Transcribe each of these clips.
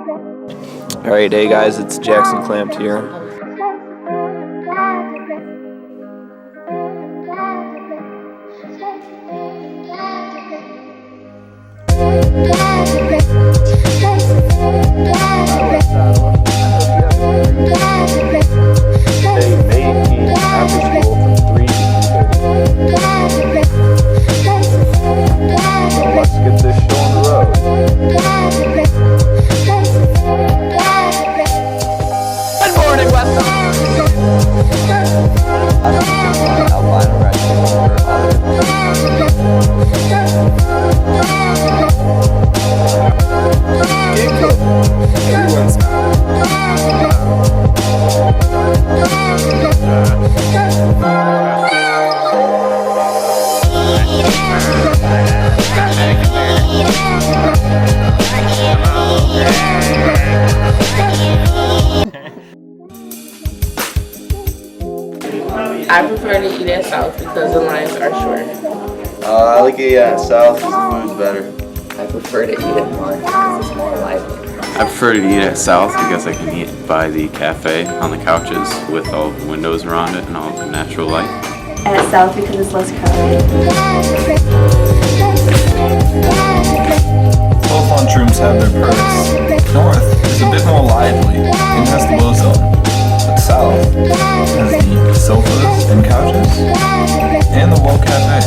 Alright, hey guys, it's Jackson Klamt here. Let's get this show on the road. Good morning, West. I prefer to eat at South because the lines are short. I like to eat at South because the food's better. I prefer to eat at North because it's more lively. I prefer to eat at South because I can eat by the cafe on the couches with all the windows around it and all the natural light. At South because it's less crowded. Both lunchrooms have their perks. North is a bit more lively and has the low zone, but South has the sofas and couches and the Wall Cafe.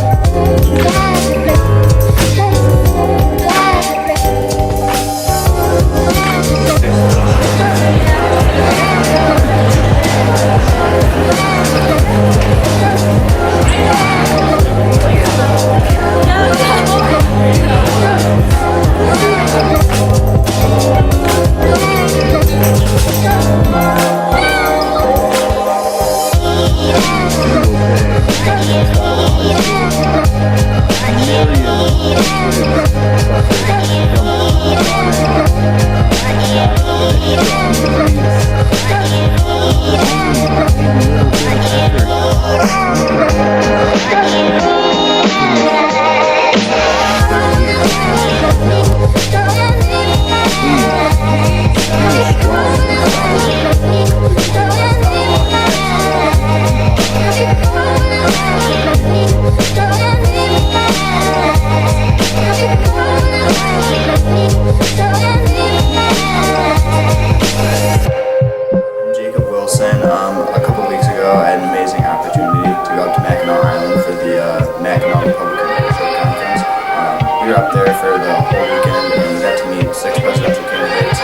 A couple weeks ago, I had an amazing opportunity to go up to Mackinac Island for the Mackinac Republican Leadership Conference. We were up there for the whole weekend and we got to meet 6 presidential candidates: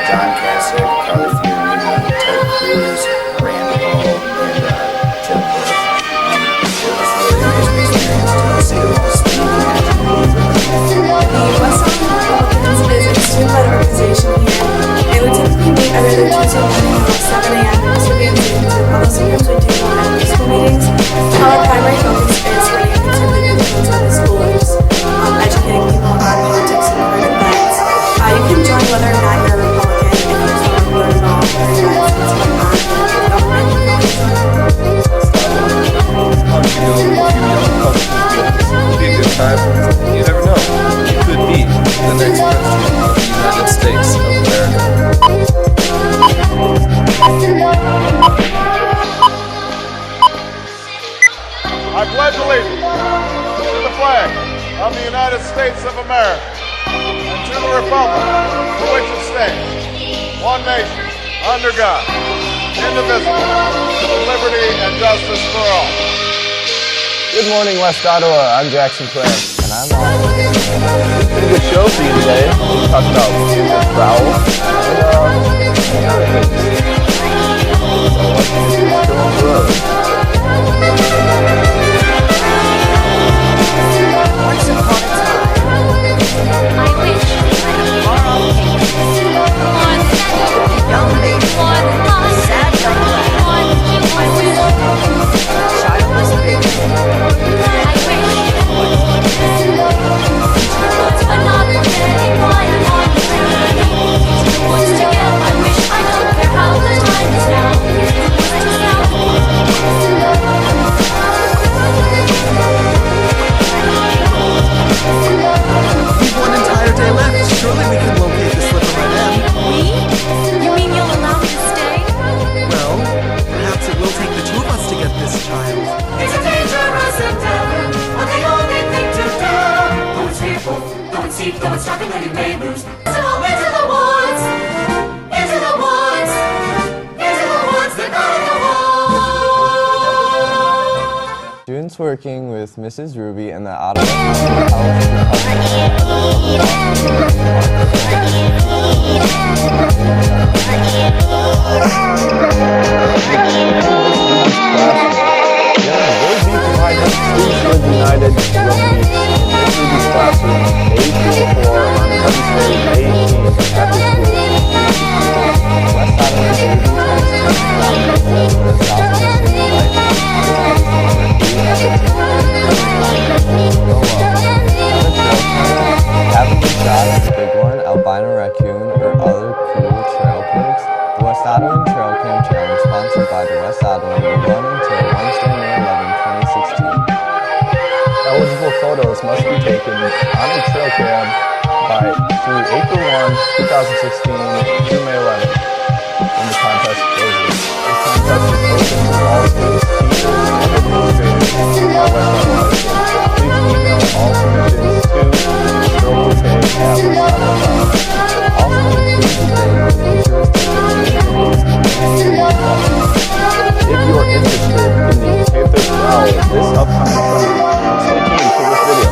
John Kasich, Carly Fiorina, Ted Cruz, Rand Paul, and Jeb Bush. It was really an amazing experience to see them all speak The West Island Republicans is an student-led organization here. They would typically meet every other Tuesday morning at 7 a.m. to be Zooms, and although sometimes we do have school meetings, our primary focus is running conservative meetings at the schools, educating people on politics and current events. You can join whether or not you're a Republican if you just want to learn about current events and what's going on in the government. It'll be a good time. You never know. You could be the next president of the United States of America. I pledge allegiance to the flag of the United States of America and to the republic for which it stands, one nation, under God, indivisible, with liberty and justice for all. Good morning, West Ottawa. I'm Jackson Klamt, and I'm on. Pretty good show for you today. We'll talk about food and prowl and other things. So let's get this show on the road. Once upon a time, I wish tomorrow one young baby, one sad young lad, I wish childless baby, I wish but not forgetting why deep, though it's dropping that you may lose. So into the woods, into the woods, into the woods, they're going to the woods. Students working with Mrs. Ruby and the Ottawa United will be in Miss Ruby's classroom 8 to 4 on Wednesday, May 18th after school. West Ottawa Baby Have a good shot at the big one, albino raccoon, or other cool trail pigs. The West Ottawa Trail Cam Challenge, sponsored by the West Ottawa, will run until Wednesday, May 11, 2016. Eligible photos must be taken on a trail cam through April 1, 2016 through May 11 when the contest closes. The contest is open to all students, teachers, and administrators at West Ottawa High School. Please email all submissions to girlbouquet@west.ottawa.com. Also, please stay with teachers if you are interested in the Panther Prowl this upcoming summer. Stay tuned for this video.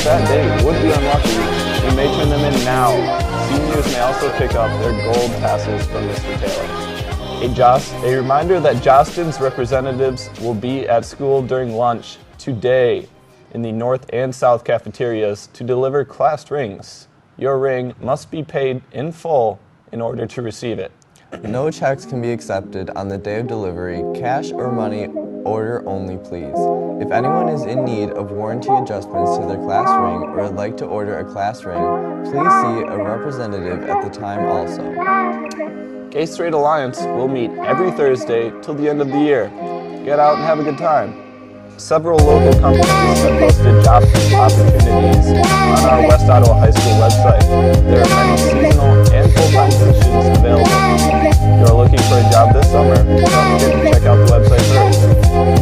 That day would be unlucky. You may turn them in now. Seniors may also pick up their gold tassels from Mr. Taylor. A reminder that Jostens representatives will be at school during lunch today in the North and South cafeterias to deliver class rings. Your ring must be paid in full in order to receive it. No checks can be accepted on the day of delivery. Cash or money order only, please. If anyone is in need of warranty adjustments to their class ring or would like to order a class ring, please see a representative at the time also. Gay Straight Alliance will meet every Thursday till the end of the year. Get out and have a good time. Several local companies have posted job opportunities on our West Ottawa High School website. There are many seasonal and full-time positions available. If you are looking for a job this summer, don't forget to check out the website first.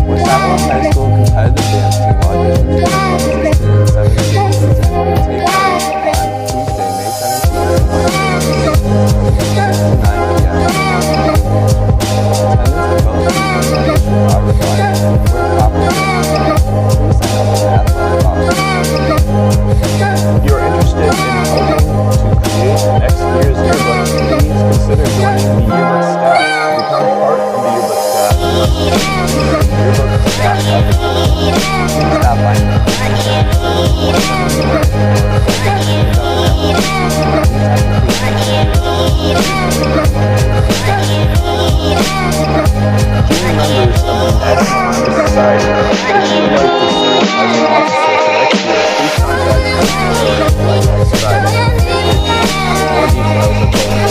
West Ottawa High School competitive dance team auditions for 2016 and 17 season will take place on Tuesday, May 17th at 9 p.m. Attendance at both seasons are required. Where proper, please sign up for the athletic office. If you are interested in helping to create next year's yearbook, please consider joining the yearbook staff to become part of the yearbook staff. Yearbook staff advocate. Please stop by now. Junior members of the National Honor Society, if you would like to serve as an officer for next year, please contact us by next Friday. More details are posted on the page.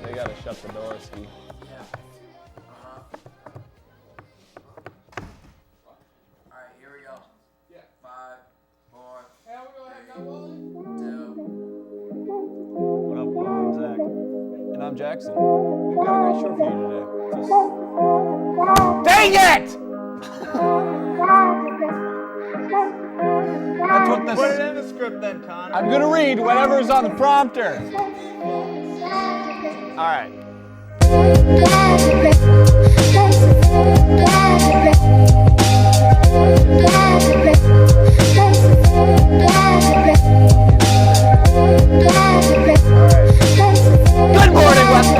They gotta shut the door, Ski. Alright, here we go. 5, 4, 3, 2. What up, Will? I'm Zach. And I'm Jackson. We've got a great show for you today. Dang it! That's what this... Put it in the script then, Connor. I'm gonna read whatever's on the prompter. All right. Good morning, West.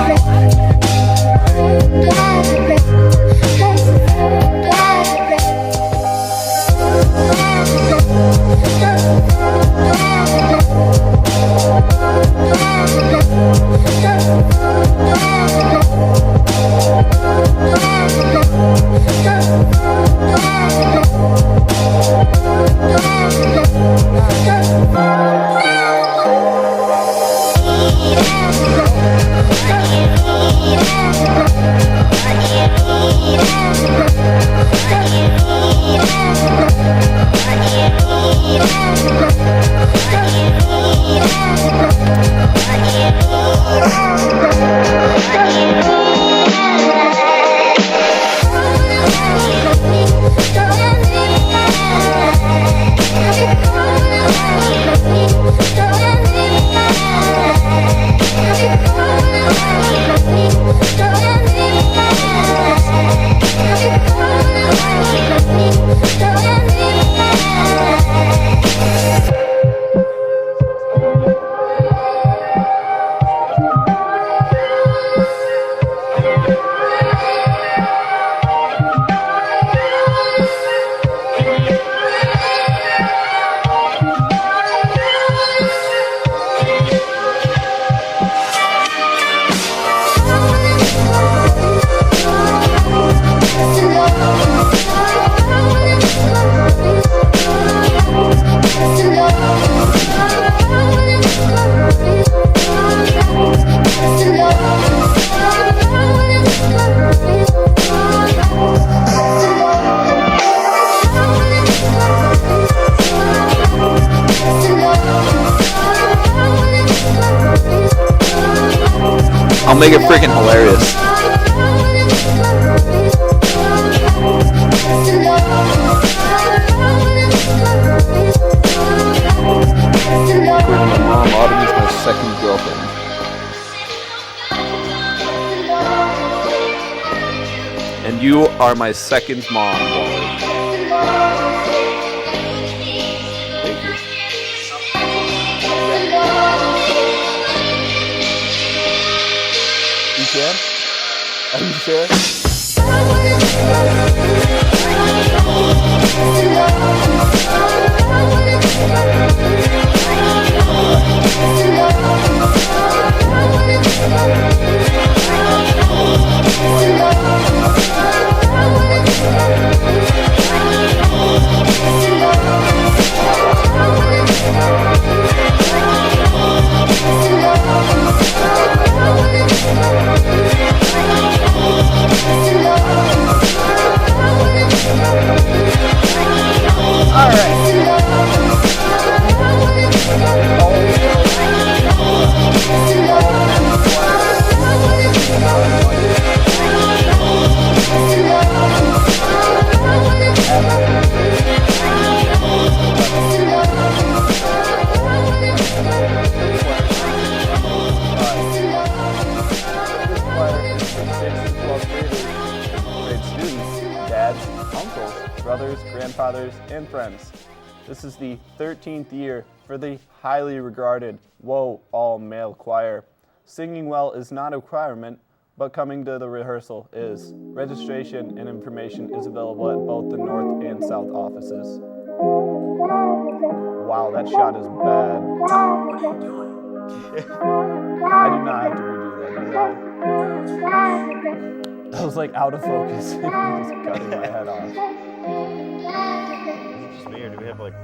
I'll make it freaking hilarious. According to my mom, Autumn is my second girlfriend. And you are my second mom, Wally. Thank you. You can? Are you sure? grandfathers, and friends. This is the 13th year for the highly regarded Whoa all-male choir. Singing well is not a requirement, but coming to the rehearsal is. Registration and information is available at both the North and South offices. Wow, that shot is bad. What are you doing? I do not have to redo that, do I? That was like out of focus. Just cutting my head off. Is it just me, or do we have like...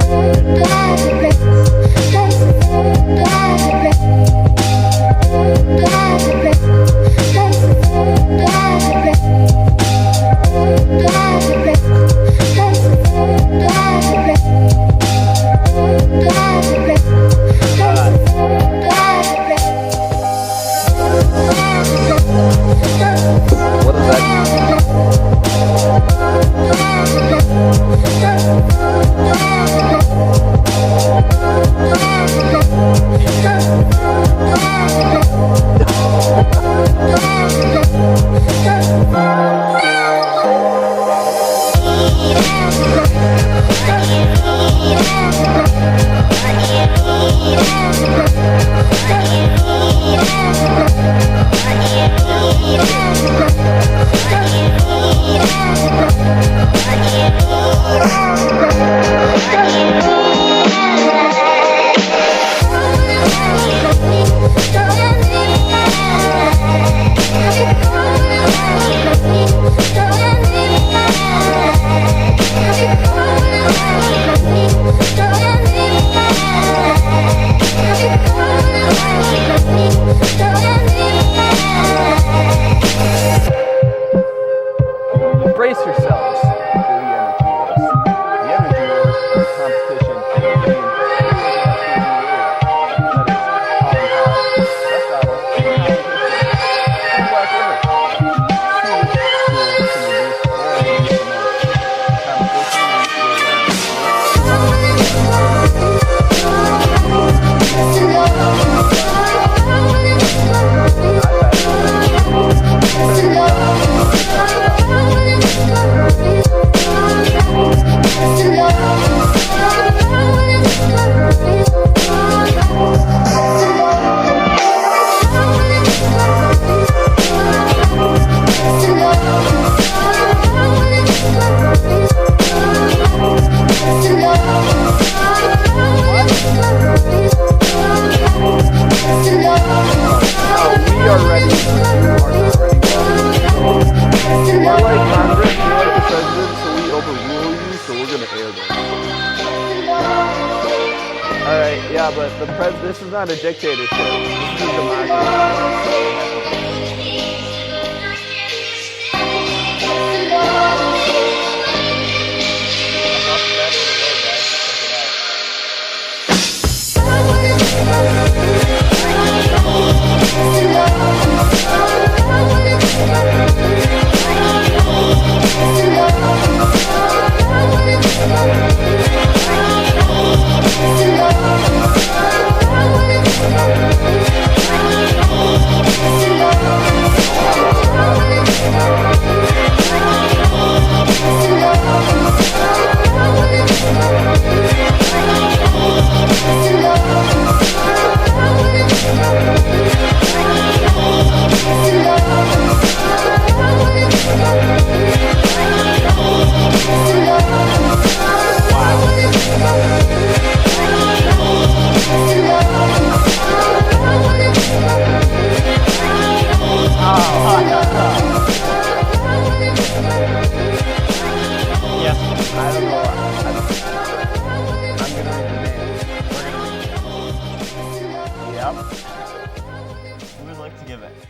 What is that? Brace yourselves for the Energy Wars. The Energy Wars is a competition between that is Holland High, West Iowa, and Black River. See which school can reduce their energy the most. Competition but this is not a dictatorship. This is a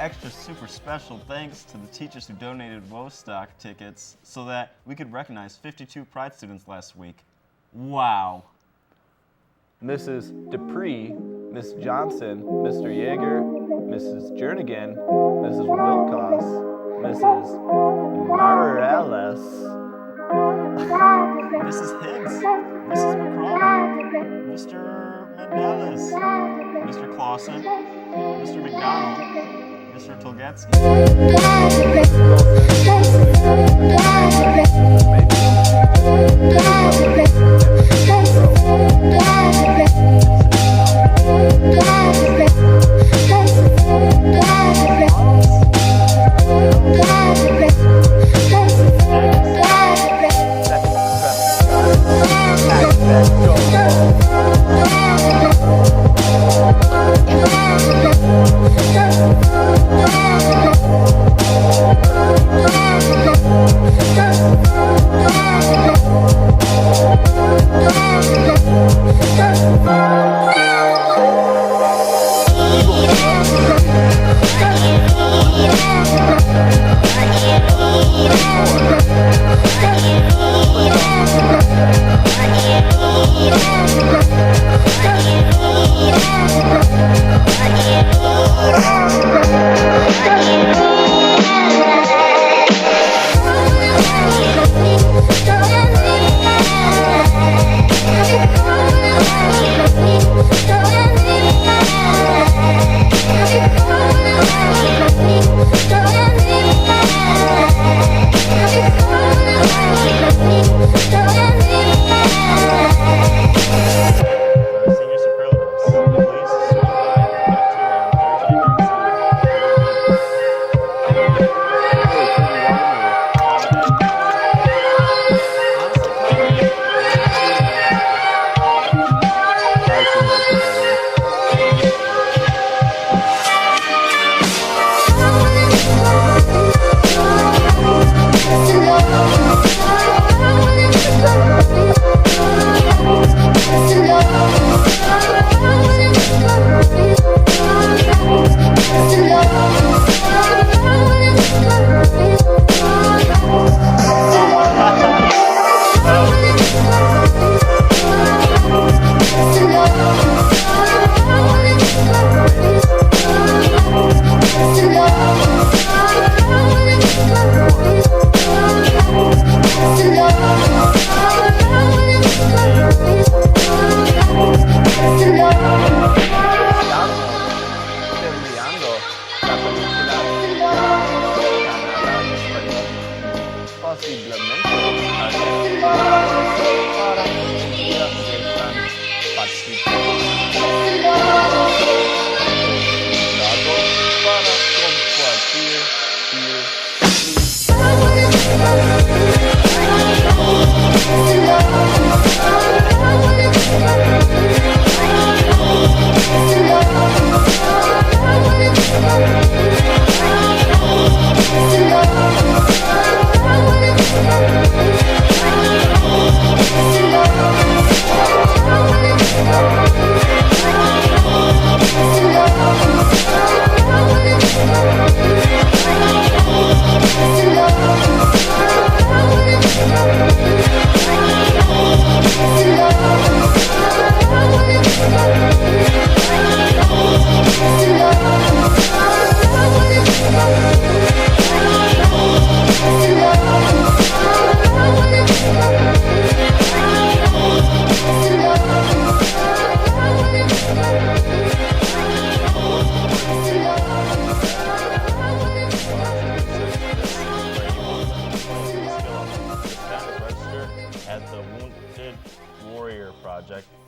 extra super special thanks to the teachers who donated Wostock tickets so that we could recognize 52 Pride students last week. Wow. Mrs. Dupree, Miss Johnson, Mr. Yeager, Mrs. Jernigan, Mrs. Wilcox, Mrs. Morales, Mrs. Higgs, Mrs. McCrum, Mr. Mendeles, Mr. Clausen, Mr. McDonald, Mr. Tolgetsky.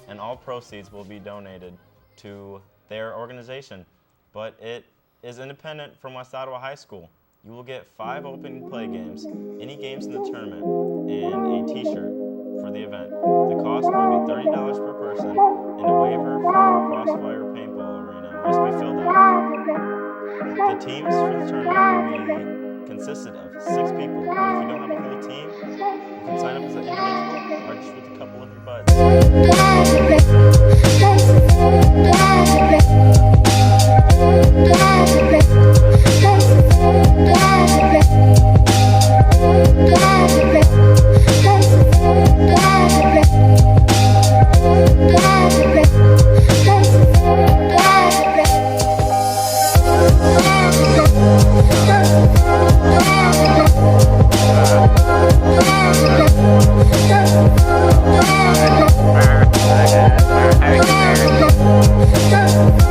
And all proceeds will be donated to their organization. But it is independent from West Ottawa High School. You will get 5 open play games, any games in the tournament, and a t-shirt for the event. The cost will be $30 per person, and a waiver for Crossfire Paintball Arena must be filled out. The teams for the tournament will be consisted of 6 people, but if you don't have a whole team, you can sign up as an individual or just with a couple of your buds. Thank you.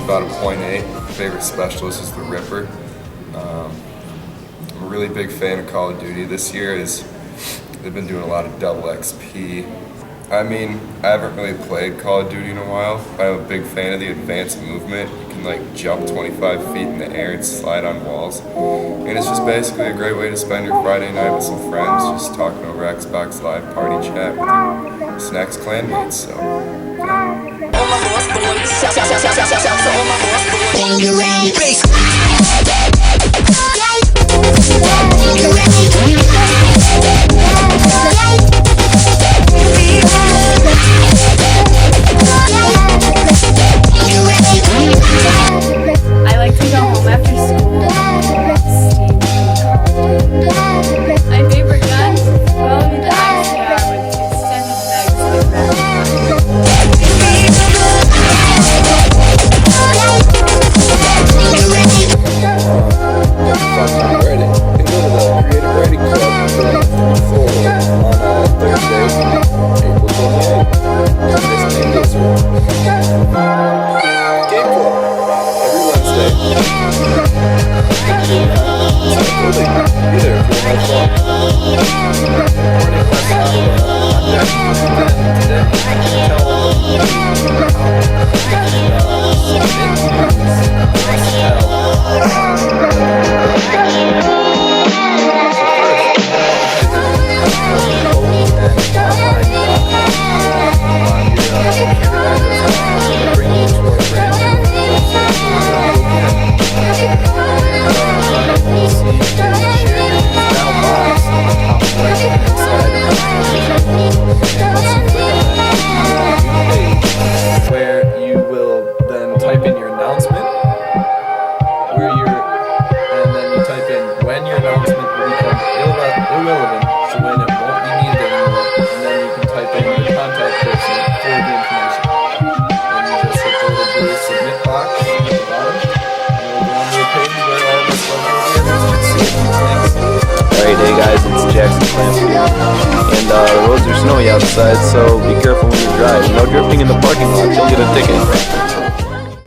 about a .8. Favorite specialist is the Ripper. I'm a really big fan of Call of Duty this year. They've been doing a lot of double XP. I mean, I haven't really played Call of Duty in a while, but I'm a big fan of the advanced movement. You can like jump 25 feet in the air and slide on walls. And it's just basically a great way to spend your Friday night with some friends, just talking over Xbox Live party chat with your Snacks clanmates. So, I like to go home after school. My favorite gun? Well, it'd be the ICR with the extended legs like that. fucking ready. You can go to the Creative Writing Club on Thursday, April 28th. This name is Game Club every Wednesday. Absolutely. Be there if you want to have fun. Morning West Ottawa. I'm Jackson Clan. Today, where you will then type in your announcement, and then you type in when your announcement will become irrelevant, so when it won't be needed anymore, and then you can type in your contact person for the information. And you just hit the little blue submit box at the bottom, and it'll go on to a page where all of us can see it. Thanks. Alright, hey guys, it's Jackson Klamt here. And the roads are snowy outside, so be careful when you drive. No drifting in the parking lot, you'll get a ticket.